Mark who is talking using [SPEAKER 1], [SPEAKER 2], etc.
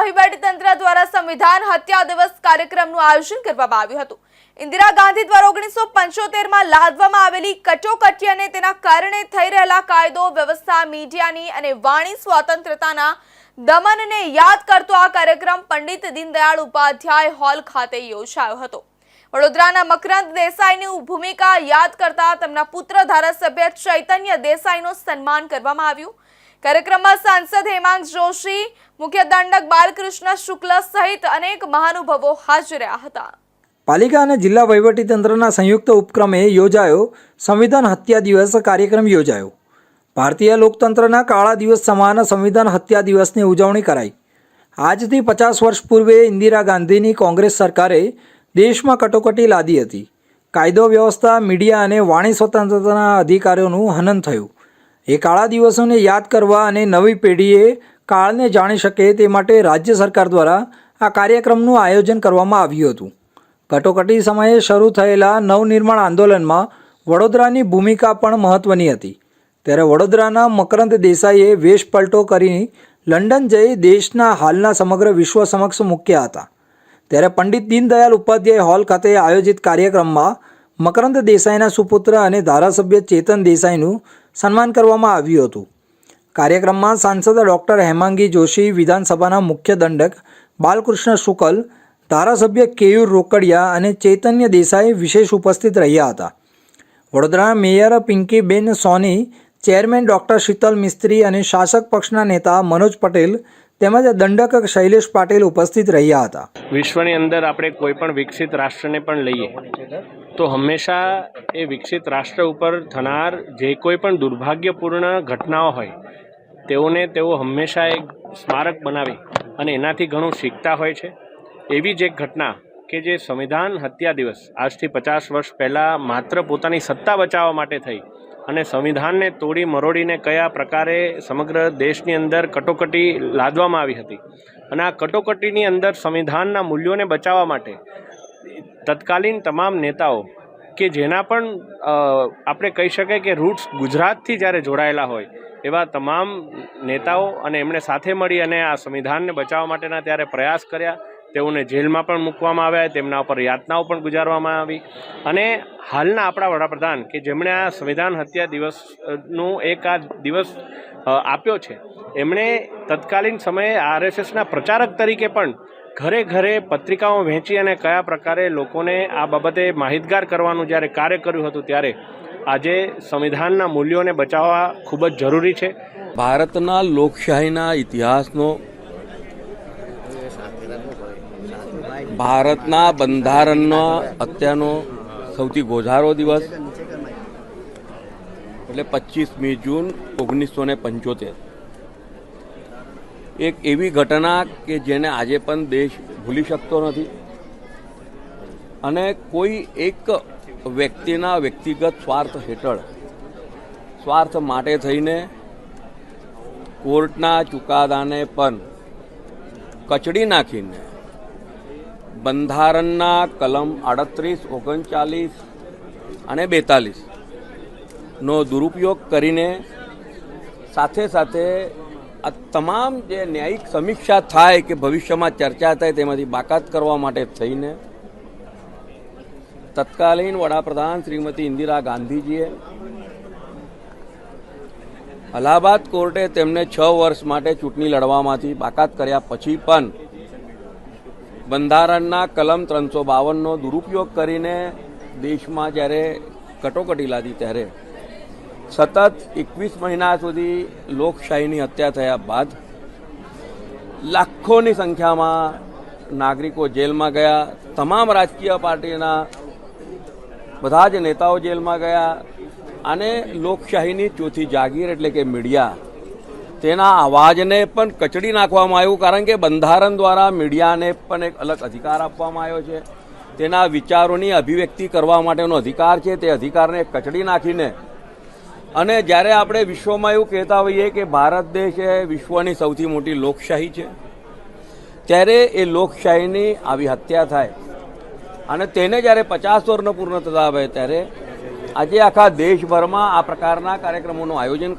[SPEAKER 1] વહીવટીતંત્ર દ્વારા સંવિધાન હત્યા દિવસ કાર્યક્રમનું આયોજન કરવામાં આવ્યું હતું। ઇન્દિરા ગાંધી દ્વારા 1975માં લાદવામાં આવેલી કટોકટી અને તેના કારણે થઈ રહેલા કાયદો વ્યવસ્થા, મીડિયાની અને વાણી સ્વતંત્રતાના દમનને યાદ કરતો આ કાર્યક્રમ પંડિત દીનદયાળ ઉપાધ્યાય હોલ ખાતે યોજાયો હતો। વડોદરાના મકરંદ દેસાઈની ભૂમિકા યાદ કરતા તેમના પુત્ર ધારાસભ્ય ચૈતન્ય દેસાઈનું સન્માન કરવામાં આવ્યું। કાર્યક્રમમાં સાંસદ હેમાંગ જોશી, મુખ્ય દંડક બાલકૃષ્ણ શુક્લ સહિત અનેક મહાનુભાવો હાજર રહ્યા હતા।
[SPEAKER 2] પાલિકા અને જિલ્લા વહીવટીતંત્રના સંયુક્ત ઉપક્રમે યોજાયો સંવિધાન હત્યા દિવસ કાર્યક્રમ યોજાયો। ભારતીય લોકતંત્રના કાળા દિવસ સમાન સંવિધાન હત્યા દિવસની ઉજવણી કરાઈ। આજથી 50 વર્ષ પૂર્વે ઇન્દિરા ગાંધીની કોંગ્રેસ સરકારે દેશમાં કટોકટી લાદી હતી। કાયદો વ્યવસ્થા, મીડિયા અને વાણી સ્વતંત્રતાના અધિકારોનું હનન થયું। એ કાળા દિવસોને યાદ કરવા અને નવી પેઢીએ કાળને જાણી શકે તે માટે રાજ્ય સરકાર દ્વારા આ કાર્યક્રમનું આયોજન કરવામાં આવ્યું હતું। કટોકટી સમયે શરૂ થયેલા નવનિર્માણ આંદોલનમાં વડોદરાની ભૂમિકા પણ મહત્ત્વની હતી। ત્યારે વડોદરાના મકરંદ દેસાઈએ વેશ પલટો કરી લંડન જઈ દેશના હાલના સમગ્ર વિશ્વ સમક્ષ મૂક્યા હતા। ત્યારે પંડિત દીનદયાળ ઉપાધ્યાય હોલ ખાતે આયોજિત કાર્યક્રમમાં મકરંદ દેસાઈના સુપુત્ર અને ધારાસભ્ય ચેતન દેસાઈનું સન્માન કરવામાં આવ્યું હતું। કાર્યક્રમમાં સાંસદ ડૉક્ટર હેમાંગી જોશી, વિધાનસભાના મુખ્ય દંડક બાલકૃષ્ણ શુક્લ, ધારાસભ્ય કેયુર રોકડિયા અને ચૈતન્ય દેસાઈ વિશેષ ઉપસ્થિત રહ્યા હતા। વડોદરાના મેયર પિંકીબેન સોની, ચેરમેન ડૉક્ટર શીતલ મિસ્ત્રી અને શાસક પક્ષના નેતા મનોજ પટેલ તેમજ દંડક શૈલેષ પાટીલ ઉપસ્થિત રહ્યા હતા।
[SPEAKER 3] વિશ્વની અંદર આપણે કોઈ પણ વિકસિત રાષ્ટ્રને પણ લઈએ તો હંમેશા એ વિકસિત રાષ્ટ્ર ઉપર થનાર જે કોઈ પણ દુર્ભાગ્યપૂર્ણ ઘટનાઓ હોય તેઓ હંમેશા એક સ્મારક બનાવી અને એનાથી ઘણું શીખતા હોય છે। એવી જ એક ઘટના કે જે સંવિધાન હત્યા દિવસ આજથી 50 વર્ષ પહેલાં માત્ર પોતાની સત્તા બચાવવા માટે થઈ અને સંવિધાનને તોડી મરોડીને કયા પ્રકારે સમગ્ર દેશની અંદર કટોકટી લાદવામાં આવી હતી અને આ કટોકટીની અંદર સંવિધાનના મૂલ્યોને બચાવવા માટે તત્કાલીન તમામ નેતાઓ કે જેના પણ આપણે કહી શકાય કે રૂટ્સ ગુજરાતથી જ્યારે જોડાયેલા હોય એવા તમામ નેતાઓ અને એમણે સાથે મળી અને આ સંવિધાનને બચાવવા માટેના ત્યારે પ્રયાસ કર્યા। તેઓને જેલમાં પણ મૂકવામાં આવ્યા, તેમના ઉપર યાતનાઓ પણ ગુજારવામાં આવી અને હાલના આપણા વડાપ્રધાન કે જેમણે આ સંવિધાન હત્યા દિવસનું એક આ દિવસ આપ્યો છે, એમણે તત્કાલીન સમયે RSSના પ્રચારક તરીકે પણ ઘરે ઘરે પત્રિકાઓ વહેંચી અને કયા પ્રકારે લોકોને આ બાબતે માહિતગાર કરવાનું જ્યારે કાર્ય કર્યું હતું ત્યારે આજે સંવિધાનના મૂલ્યોને બચાવવા ખૂબ જ જરૂરી છે।
[SPEAKER 4] ભારતના લોકશાહીના ઇતિહાસનો, ભારતના બંધારણનો અત્યારનો સૌથી ગોઝારો દિવસ એટલે 25મી જૂન 1975 એક એવી ઘટના કે જેને આજે પણ દેશ ભૂલી શકતો નથી અને કોઈ એક વ્યક્તિના વ્યક્તિગત સ્વાર્થ હેઠળ, સ્વાર્થ માટે થઈને કોર્ટના ચુકાદાને પણ કચડી નાખીને બંધારણના કલમ 38, 39 અને 42નો દુરુપયોગ કરીને સાથે સાથે આ તમામ જે ન્યાયિક સમીક્ષા થાય કે ભવિષ્યમાં ચર્ચા થાય તેમાંથી બાકાત કરવા માટે થઈને તત્કાલીન વડાપ્રધાન શ્રીમતી ઇન્દિરા ગાંધીજીએ અલ્હાબાદ કોર્ટે તેમને 6 વર્ષ માટે ચૂંટણી લડવામાંથી બાકાત કર્યા પછી પણ બંધારણના કલમ 352નો દુરુપયોગ કરીને દેશમાં જ્યારે કટોકટી લાદી ત્યારે સતત 21 મહિના સુધી લોકશાહીની હત્યા થયા બાદ લાખોની સંખ્યામાં નાગરિકો જેલમાં ગયા, તમામ રાજકીય પાર્ટીના બધા જ નેતાઓ જેલમાં ગયા અને લોકશાહીની ચોથી જાગીર એટલે કે મીડિયા તેના અવાજને પણ કચડી નાખવામાં આવ્યું, કારણ કે બંધારણ દ્વારા મીડિયાને પણ એક અલગ અધિકાર આપવામાં આવ્યો છે। તેના વિચારોની અભિવ્યક્તિ કરવા માટેનો અધિકાર છે, તે અધિકારને કચડી નાખીને અને જ્યારે આપણે વિશ્વમાં એવું કહેતા હોઈએ કે ભારત દેશ એ વિશ્વની સૌથી મોટી લોકશાહી છે, ત્યારે એ લોકશાહીની આવી હત્યા થાય અને તેને જ્યારે 50 વર્ષ પૂર્ણ થતા હોય ત્યારે આજે આખા દેશભરમાં આ પ્રકારના કાર્યક્રમોનું આયોજન